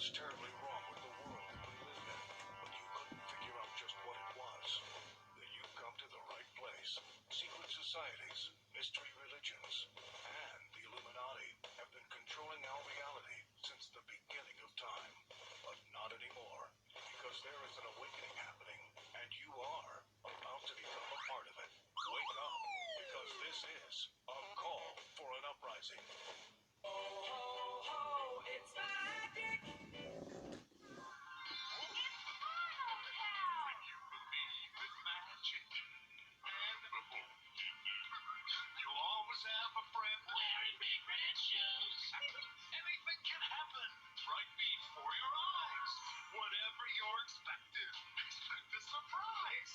was terribly wrong with the world we lived in, but you couldn't figure out just what it was. Then you've come to the right place. Secret societies, mystery religions, and the Illuminati have been controlling our reality since the beginning of time. But not anymore, because there is an awakening happening, and you are about to become a part of it. Wake up, because this is a call for an uprising. Ho, ho, ho, it's magic! You'll always have a friend wearing big red shoes. Anything can happen right before your eyes. Whatever you're expecting, expect a surprise.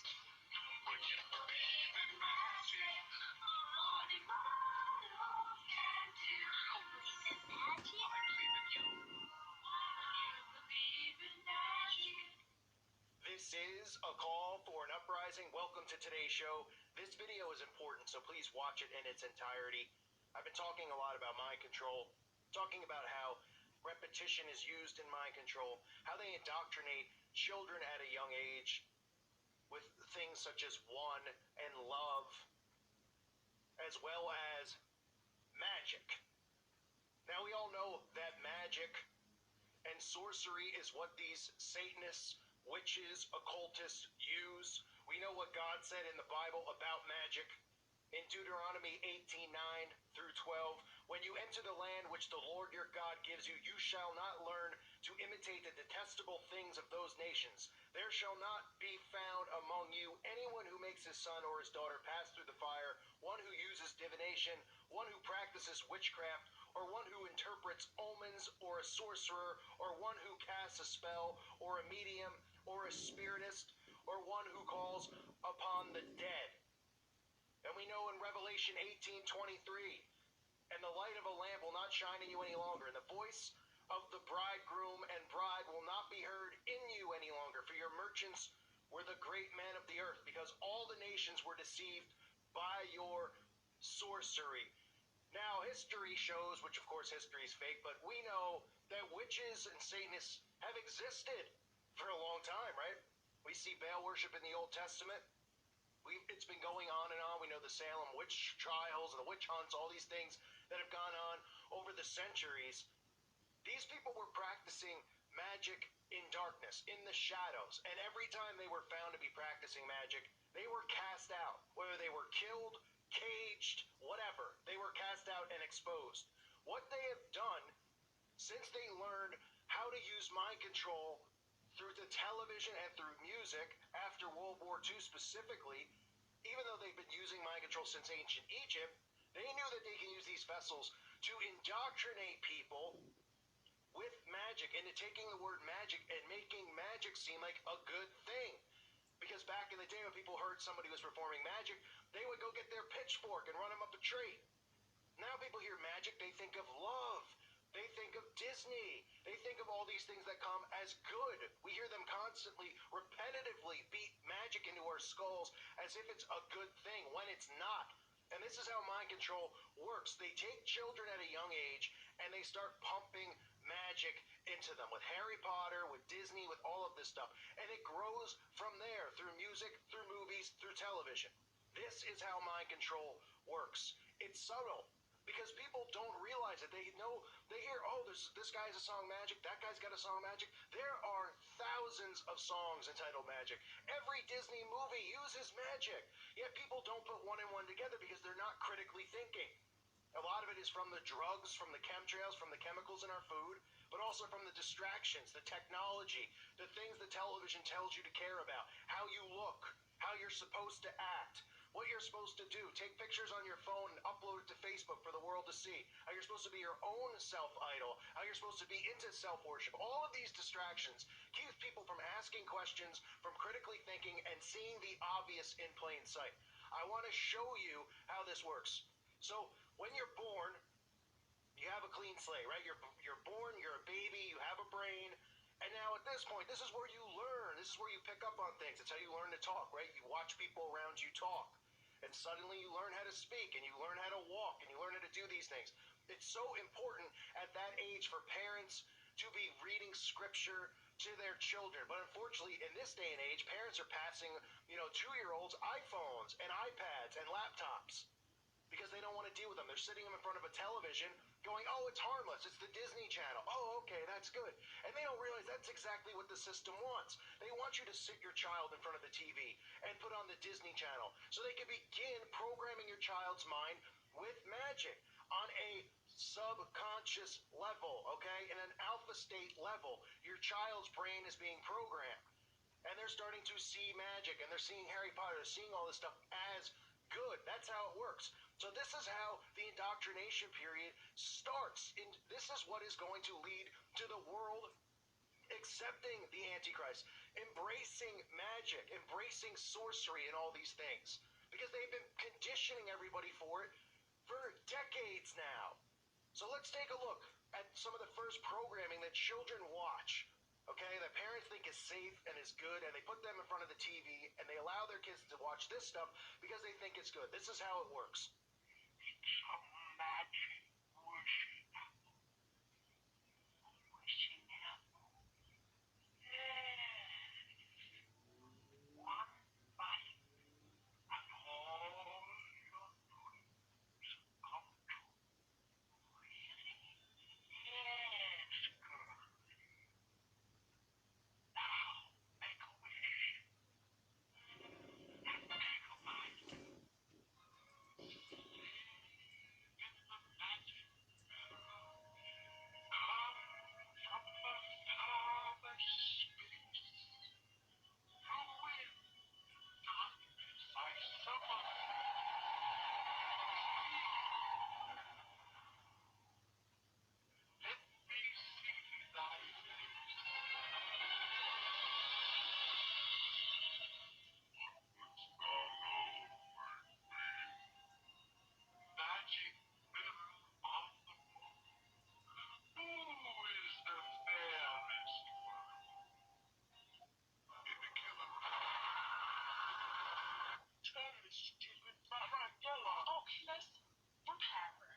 When you believe in magic, Only mortals can do. I believe in magic. I believe in you. You believe in magic. This is a call for an uprising. Welcome to today's show. This video is important, so please watch it in its entirety. I've been talking a lot about mind control, talking about how repetition is used in mind control, how they indoctrinate children at a young age with things such as one and love, as well as magic. Now, we all know that magic and sorcery is what these Satanists, witches, occultists use. We know what God said in the Bible about magic. In Deuteronomy 18:9 through 12, when you enter the land which the Lord your God gives you, you shall not learn to imitate the detestable things of those nations. There shall not be found among you anyone who makes his son or his daughter pass through the fire, one who uses divination, one who practices witchcraft, or one who interprets omens, or a sorcerer, or one who casts a spell, or a medium, or a spiritist, or one who calls upon the dead. And we know in Revelation 18:23, and the light of a lamp will not shine in you any longer, and the voice of the bridegroom and bride will not be heard in you any longer, for your merchants were the great men of the earth, because all the nations were deceived by your sorcery. Now, history shows, which of course history is fake, but we know that witches and Satanists have existed for a long time, right? We see Baal worship in the Old Testament. It's been going on and on. We know the Salem witch trials and the witch hunts, all these things that have gone on over the centuries. These people were practicing magic in darkness, in the shadows, and every time they were found to be practicing magic, they were cast out. Whether they were killed, caged, whatever, they were cast out and exposed. What they have done since they learned how to use mind control through the television and through music after World War II specifically, even though they've been using mind control since ancient Egypt, they knew that they can use these vessels to indoctrinate people with magic, into taking the word magic and making magic seem like a good thing. Because back in the day when people heard somebody was performing magic, they would go get their pitchfork and run them up a tree. Now people hear magic, they think of love. They think of Disney. They think of all these things that come as good. We hear them constantly, repetitively beat magic into our skulls as if it's a good thing when it's not. And this is how mind control works. They take children at a young age and they start pumping magic into them with Harry Potter, with Disney, with all of this stuff. And it grows from there through music, through movies, through television. This is how mind control works. It's subtle. Because people don't realize it. They know, they hear, oh, this guy has a song Magic, that guy's got a song Magic. There are thousands of songs entitled Magic. Every Disney movie uses magic. Yet people don't put one and one together because they're not critically thinking. A lot of it is from the drugs, from the chemtrails, from the chemicals in our food, but also from the distractions, the technology, the things the television tells you to care about, how you look, how you're supposed to act, what you're supposed to do. Take pictures on your phone and upload it to Facebook for the world to see. How you're supposed to be your own self-idol. How you're supposed to be into self-worship. All of these distractions keep people from asking questions, from critically thinking, and seeing the obvious in plain sight. I want to show you how this works. So, when you're born, you have a clean slate, right? You're born, you're a baby, you have a brain. And now at this point, this is where you learn. This is where you pick up on things. It's how you learn to talk, right? You watch people around you talk. And suddenly you learn how to speak, and you learn how to walk, and you learn how to do these things. It's so important at that age for parents to be reading scripture to their children. But unfortunately, in this day and age, parents are passing, 2-year-olds iPhones and iPads and laptops because they don't want to deal with them. They're sitting in front of a television going, oh, it's harmless. It's the Disney Channel. Oh, okay, that's good. And they don't realize that's exactly what the system wants. They want you to sit your child in front of the TV and put on the Disney Channel so they can begin programming your child's mind with magic on a subconscious level, okay? In an alpha state level, your child's brain is being programmed. And they're starting to see magic, and they're seeing Harry Potter, they're seeing all this stuff as good. That's how it works. So this is how the indoctrination period starts. And this is what is going to lead to the world accepting the Antichrist, embracing magic, embracing sorcery and all these things. Because they've been conditioning everybody for it for decades now. So let's take a look at some of the first programming that children watch, okay, that parents think is safe and is good, and they put them in front of the TV, and they allow their kids to watch this stuff because they think it's good. This is how it works. Some magic worship. Wishing him. Yes. One bite, and all your dreams come true. Really? Yes, girl. Now, make a wish. And take a bite. In the magic mirror, come from the farthest space. You will not by summer. Let me see thy face. Wouldst thou know with me? Magic mirror on the moon. Who is the fairest one? In the killer. Turn this stupid right yellow. Oh, listen. Remember.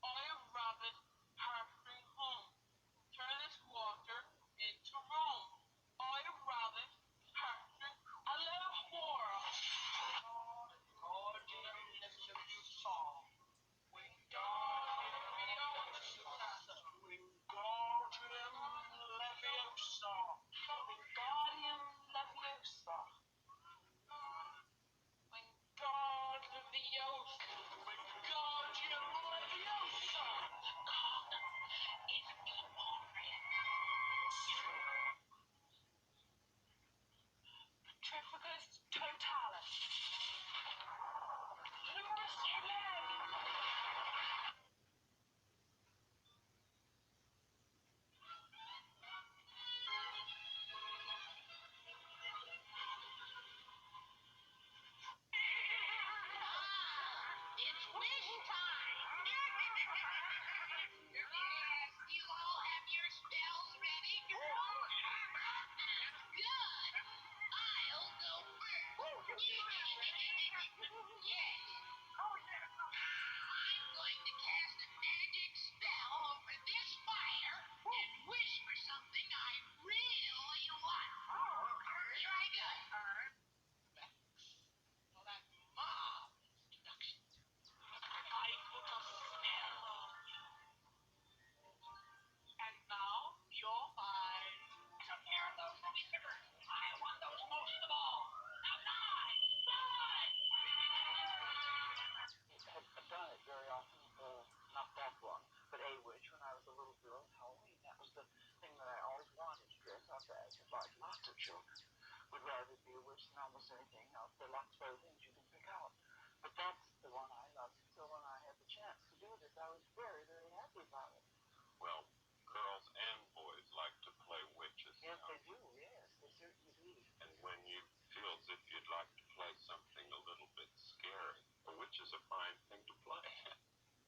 I am Robin Harping home. Turn this water into Rome. I am Robin Harping. Hello, world. God, you listen to song. When God Leviosa. When God Leviosa. Wingardium Leviosa. Wingardium Leviosa. Wingardium Leviosa. God is Petrificus totalis. Plurus eleg. It's wish time! Yes, you all have your spells ready? Good. I'll go first. Yes. I'm going to cast a magic spell over this fire and wish for something I really want. Here I go. Well, that's Mom introductions. I put a spell on you. And now you're mine. Some pair of those ruby slippers. I want those most of all. Now die! Die! I've done it very often, not that one, but a witch when I was a little girl at Halloween. That was the thing that I always wanted to dress up as. Like lots of children would rather be a witch than almost anything else. There are lots of other things you can pick out. But that's the one I loved. So when I had the chance to do this, I was very, very happy about it. Well, girls and boys like to play witches. Yes, they do. Yes, they certainly do. And when you feel as if you'd like to play something a little bit scary, a witch is a fine thing to play.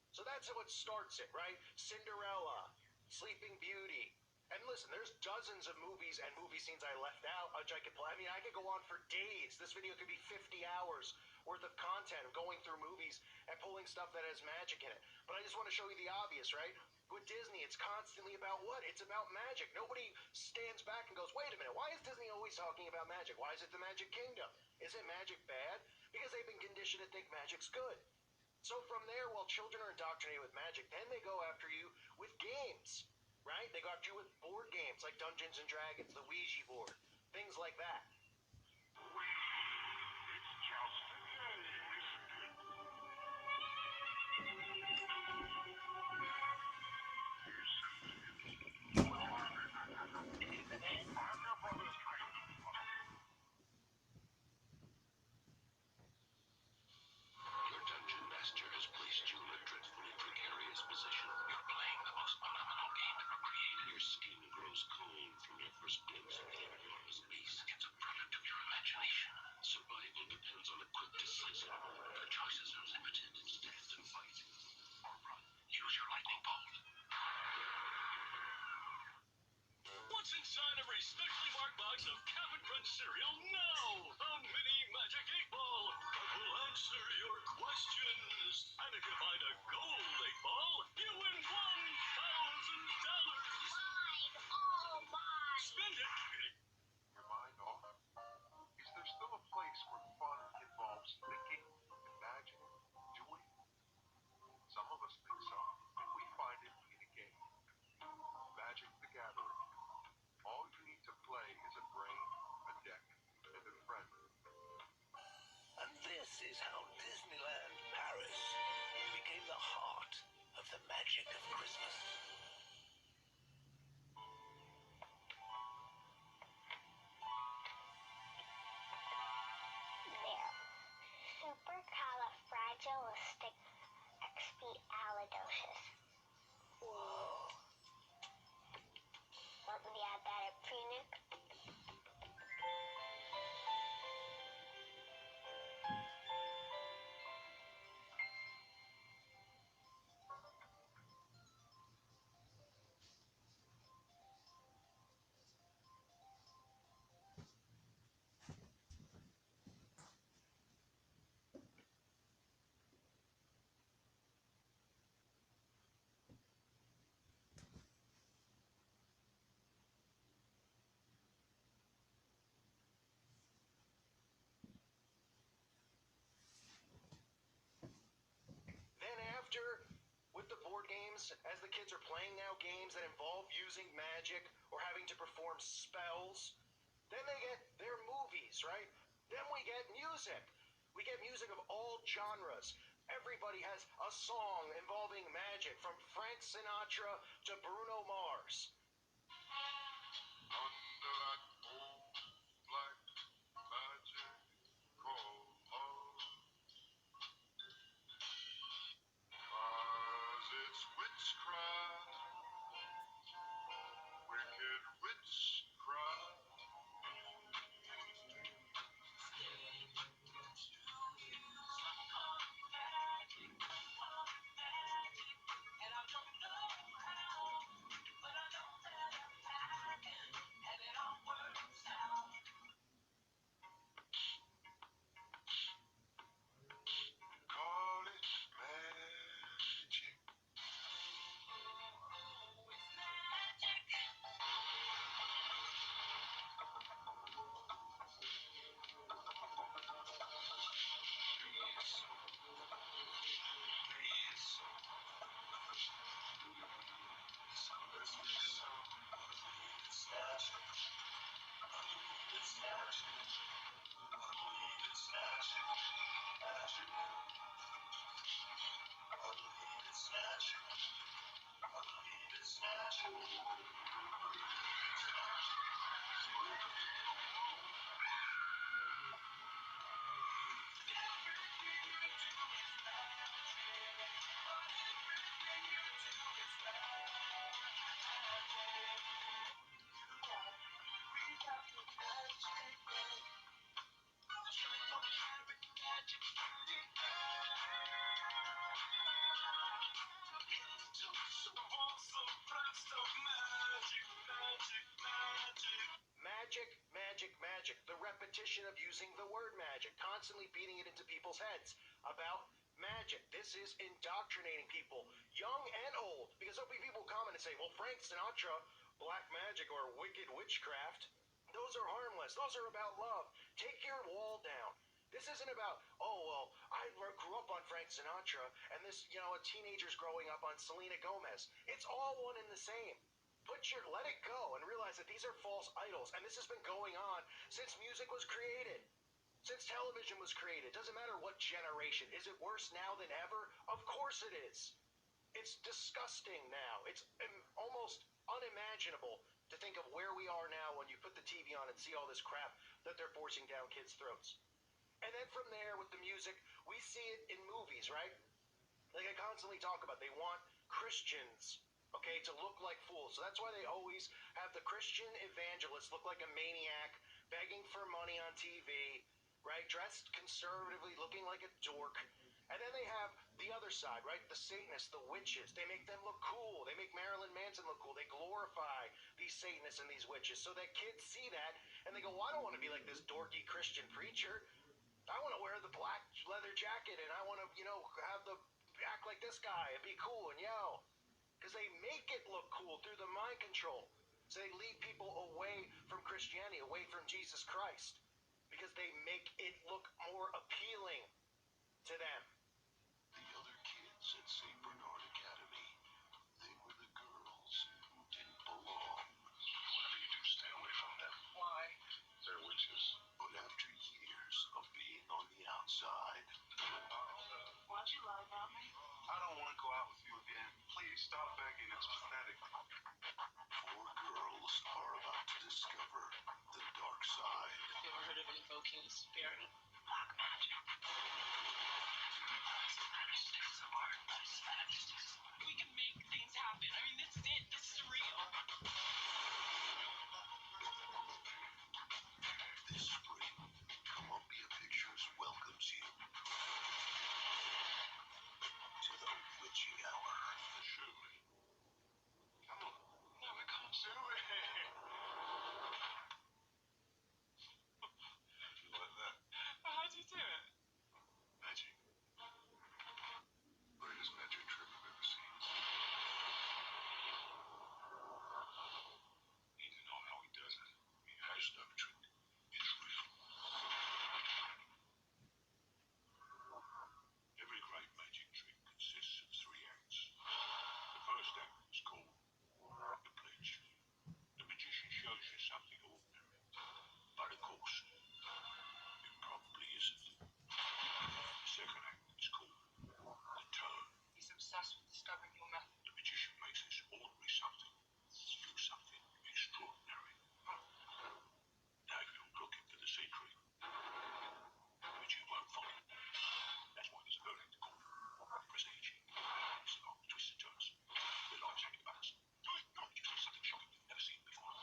So that's what starts it, right? Cinderella, Sleeping Beauty, And listen, there's dozens of movies and movie scenes I left out, which I could play. I mean, I could go on for days. This video could be 50 hours worth of content of going through movies and pulling stuff that has magic in it. But I just want to show you the obvious, right? With Disney, it's constantly about what? It's about magic. Nobody stands back and goes, wait a minute, why is Disney always talking about magic? Why is it the Magic Kingdom? Isn't magic bad? Because they've been conditioned to think magic's good. So from there, while children are indoctrinated with magic, then they go after you with games, right? They go after you with board games like Dungeons and Dragons, the Ouija board, things like that. Your dungeon master has placed you in a dreadfully precarious position. You're playing the most phenomenal game ever created. Your skin grows cold from your first glimpse of the enormous beast. It's a product of your imagination. Survival depends on a quick, decisive move. The choices are limited. Stand and fight, or run. Use your lightning bolt. What's inside every specially marked box of Cap'n Crunch cereal now? A mini magic 8-ball that will answer your questions. And if you find a gold 8-ball, you win $1,000. Mine, all mine. Spend it. Your mind off? Is there still a place where fun involves thinking, imagining, doing? Some of us think so, and we find it in a game. Magic the Gathering. All you need to play is a brain, a deck, and a friend. And this is how Disneyland Paris became the heart of the magic of Christmas. There. Supercalifragilisticexpialidocious. Whoa. Want me to add that at pre-Nick? Then after, with the board games, as the kids are playing now games that involve using magic or having to perform spells, then they get their movies, right? Then we get music. We get music of all genres. Everybody has a song involving magic, from Frank Sinatra to Bruno Mars. Under that old black magic called love. 'Cause it's witchcraft, wicked witchcraft. promotion of using the word magic, constantly beating it into people's heads about magic. This is indoctrinating people, young and old, because there'll be people comment and say, well, Frank Sinatra, black magic or wicked witchcraft, those are harmless. Those are about love. Take your wall down. This isn't about, oh, well, I grew up on Frank Sinatra, and this, a teenager's growing up on Selena Gomez. It's all one and the same. Let it go and realize that these are false idols, and this has been going on since music was created. Since television was created. Doesn't matter what generation. Is it worse now than ever? Of course it is. It's disgusting now. It's almost unimaginable to think of where we are now when you put the TV on and see all this crap that they're forcing down kids' throats. And then from there, with the music, we see it in movies, right? Like I constantly talk about, they want Christians, okay, to look like fools. So that's why they always have the Christian evangelist look like a maniac, begging for money on TV, right? Dressed conservatively, looking like a dork. And then they have the other side, right? The Satanists, the witches. They make them look cool. They make Marilyn Manson look cool. They glorify these Satanists and these witches so that kids see that and they go, well, I don't want to be like this dorky Christian preacher. I want to wear the black leather jacket and I want to, have the act like this guy and be cool and yell. Because they make it look cool through the mind control. So they lead people away from Christianity, away from Jesus Christ. Because they make it look more appealing to them. The other kids at St. Bernard Academy, they were the girls who didn't belong. Whatever you do, stay away from them. Why? They're witches. But after years of being on the outside, Why'd you lie about me? I don't want to go out with you again. Please stop begging. It's pathetic. 4 girls are about to discover the dark side. You ever heard of invoking the spirit? Black magic. We can make things happen. I mean, this is it. This is real. This spring, Columbia Pictures welcomes you to the witching hour. Shoot me. Come on. No, we can't do it. How'd you like that? How'd you do it? Magic. Greatest magic trick I've ever seen. Need to know how he does it. He has no trick. It's real. Every great magic trick consists of 3 acts. The first act is called the pledge. The magician shows you something ordinary, but of course, it probably isn't. The second act is called the turn. He's obsessed with discovering your method. The magician makes this ordinary something do something extraordinary. Now, if you're looking for the secret, which you won't find, that's why there's a third act called prestige. It's about twists and turns. The lives hanging about us. Not just something shocking you've never seen before.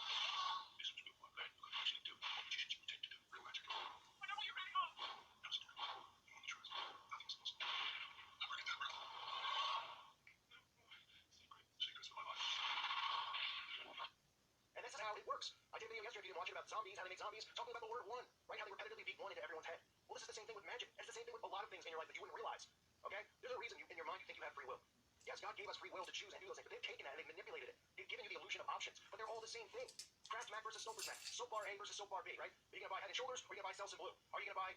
This was good work, man. You could actually do what magicians pretend to do. Real magic. I know what you're really on. Now, stick. You want the truth? Nothing's impossible. I'll bring it down, bro. Secrets of my life. And this is how it works. I did a video yesterday, if you didn't watch it, about zombies, how they make zombies, talking about the word one, right? How they repetitively beat one into everyone's head. Well, this is the same thing with magic. And it's the same thing with a lot of things in your life that you wouldn't realize. Okay? There's a reason in your mind you think you have free will. Yes, God gave us free will to choose and do those things, but they've taken that and they've manipulated it. They've given you the illusion of options, but they're all the same thing. Craft Mac versus Soap Mac. Soap bar A versus Soap bar B, right? Are you gonna buy Head and Shoulders or are you gonna buy Selsun Blue? Are you gonna buy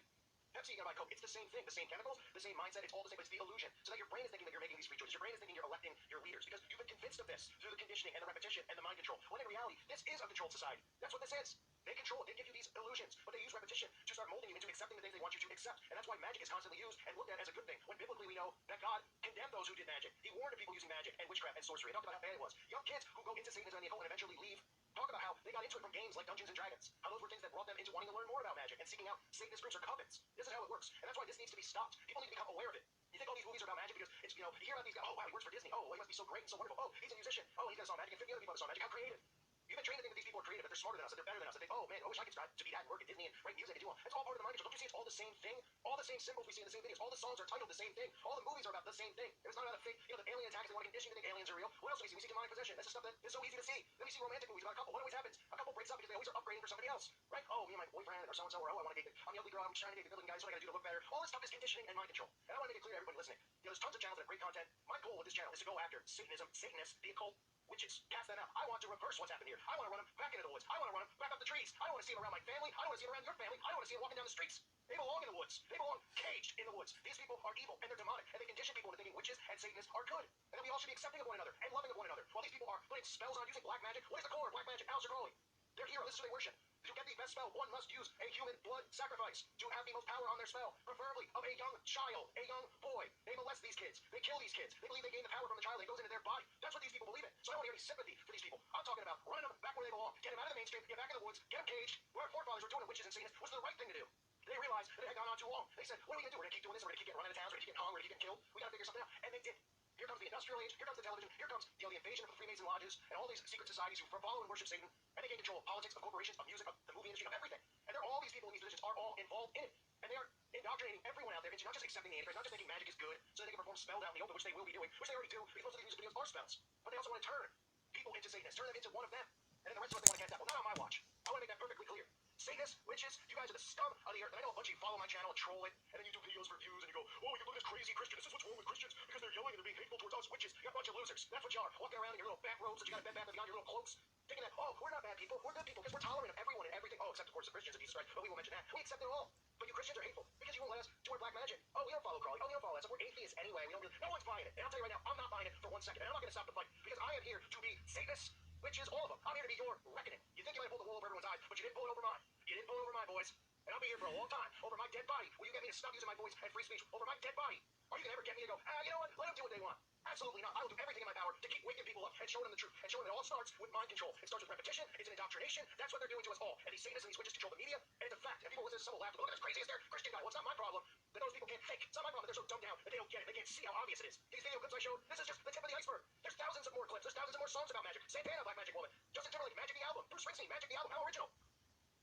Pepsi? Are you gonna buy Coke? It's the same thing, the same chemicals, the same mindset. It's all the same, but it's the illusion. So that your brain is thinking that you're making these free choices. Your brain is thinking you're electing your leaders because you've been convinced of this through the conditioning and the repetition and the mind control. When in reality, this is a controlled society. That's what this is. They control it. They give you these illusions, but they use repetition to start molding you into accepting the things they want you to accept. And that's why magic is constantly used and looked at as a good thing. When biblically we know that God condemned those who did magic. He warned of people using magic and witchcraft and sorcery. He talked about how bad it was. Young kids who go into Satanism and the occult and eventually leave talk about how they got into it from games like Dungeons and Dragons. How those were things that brought them into wanting to learn more about magic and seeking out Satanist groups or covens. This is how it works. And that's why this needs to be stopped. People need to become aware of it. You think all these movies are about magic because it's, you hear about these guys, oh wow, he works for Disney. Oh, well, he must be so great and so wonderful. Oh, he's a musician. Oh, he's got a song magic. And 50 other people have a song magic. How creative. You've been trained to think that these people are creative, that they're smarter than us, that they're better than us, that they, oh man, I wish I could strive to be that and work at Disney and write music and do all. It's all part of the mind control. Don't you see it's all the same thing? All the same symbols we see in the same videos. All the songs are titled the same thing. All the movies are about the same thing. It's not about a fake, the alien attacks, they want to condition you to think aliens are real. What else do we see? We see demonic possession. That's the stuff that is so easy to see. Then we see romantic movies about a couple. What always happens? A couple breaks up because they always are upgrading for somebody else, right? Oh, me and my boyfriend or so-and-so, or oh, I want to date I'm the ugly girl, I'm trying to date the good-looking guy, so what I gotta do to look better. All this stuff is conditioning and mind control. And I want to make it clear to everybody listening. There's tons of channels that have great content. My goal with this channel is to go after Satanism, Satanists, the occult, witches, cast them out. I want to reverse what's happened here. I want to run them back into the woods. I want to run them back up the trees. I don't want to see them around my family. I don't want to see them around your family. I don't want to see them walking down the streets. They belong in the woods. They belong caged in the woods. These people are evil and they're demonic, and they condition people into thinking witches and Satanists are good, and that we all should be accepting of one another and loving of one another. While these people are putting spells on, using black magic. What is the core of black magic? Aleister Crowley. They're heroes. This is who they worship. To get the best spell, one must use a human blood sacrifice to have the most power on their spell, preferably of a young child, a young boy. They molest these kids. They kill these kids. They believe they gain the power from the child. It goes into their body. That's what these people believe in. So I don't want to hear any sympathy for these people. I'm talking about running them back where they belong. Get them out of the mainstream. Get back in the woods. Get them caged. Where our forefathers were doing it, witches and Satanists, was the right thing to do. They realized that it had gone on too long. They said, what are we going to do? We're going to keep doing this. We're going to keep getting run out of towns. We're going to keep getting hung. We're going to keep getting killed. We got to figure something out. And they did. Here comes the industrial age. Here comes the television. Here comes the invasion of the Freemason lodges and all these secret societies who follow and worship Satan. And they gain control of politics, of corporations, of music, of the movie industry, of everything. And all these people in these positions are all involved in it. And they are indoctrinating everyone out there into not just accepting the Antichrist, not just thinking magic is good, so they can perform spells out in the open, which they will be doing, which they already do, because most of these music videos are spells. But they also want to turn people into Satanists, turn them into one of them. And then the rest of us, they want to get that. Well, not on my watch. I want to make that perfectly clear. Satanists, witches, you guys are the scum of the earth. And I know a bunch of you follow my channel and troll it, and then you do videos for views, and you go, oh, you look at this crazy Christian. This is what's wrong with Christians, because they're yelling and they're being hateful towards us witches. You're a bunch of losers. That's what you are. Walking around in your little back robes that you got to Bed Bath & Beyond, your little cloaks, thinking that, oh, we're not bad people, we're good people, because we're tolerant of everyone and everything. Oh, except, of course, the Christians of Jesus Christ. But we won't mention that. We accept it all. But you Christians are hateful, because you won't let us do our black magic. Oh, we don't follow Crowley. Oh, we don't follow that. So we're atheists anyway. We don't really, no one's buying it. And I'll tell you right now, I'm not buying it for 1 second. And I'm not going to stop the fight, because I am here to be Satanists, witches, all of them. I'm here to be your reckoning. You think you might have pulled the wool over everyone's eyes, but you didn't pull it over mine. You didn't pull it over mine, boys. And I'll be here for a long time. Over my dead body. Will you get me to stop using my voice and free speech? Over my dead body. Are you going to ever get me to go, you know what? Let them do what they want. Absolutely not. I will do everything in my power to keep waking people up and showing them the truth. And showing them it all starts with mind control. It starts with repetition. It's an indoctrination. That's what they're doing to us all. And these Satanists and these witches control the media. And it's a fact. And people listen to some will laugh. Look at this crazy hysterical Christian guy. Well, it's not my problem that those people can't think. It's not my problem that they're so dumbed down that they don't get it. They can't see how obvious it is. These video clips I showed, this is just the tip of the iceberg. There's thousands of more clips. There's thousands of more songs about magic. Santana, Black Magic Woman. Justin Timberlake, Magic the Album. Bruce Springsteen, Magic the Album. How original.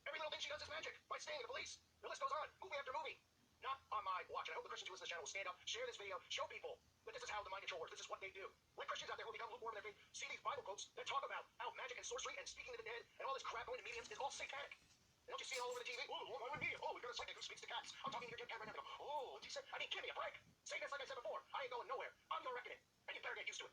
Every little thing she does is magic. By Sting and the Police. The list goes on. Movie after movie. Not on my watch. And I hope the Christians who listen to this channel will stand up, share this video, show people that this is how the mind control works. This is what they do. Let Christians out there who become lukewarm in their faith see these Bible quotes that talk about how magic and sorcery and speaking to the dead and all this crap going to mediums is all satanic. And don't you see it all over the TV? Oh, the one with me. Oh, we've got a psychic who speaks to cats. I'm talking to your camera right now. They go, oh, what's he say? I mean, give me a break. Satanists, like I said before, I ain't going nowhere. I'm your reckoning. And you better get used to it.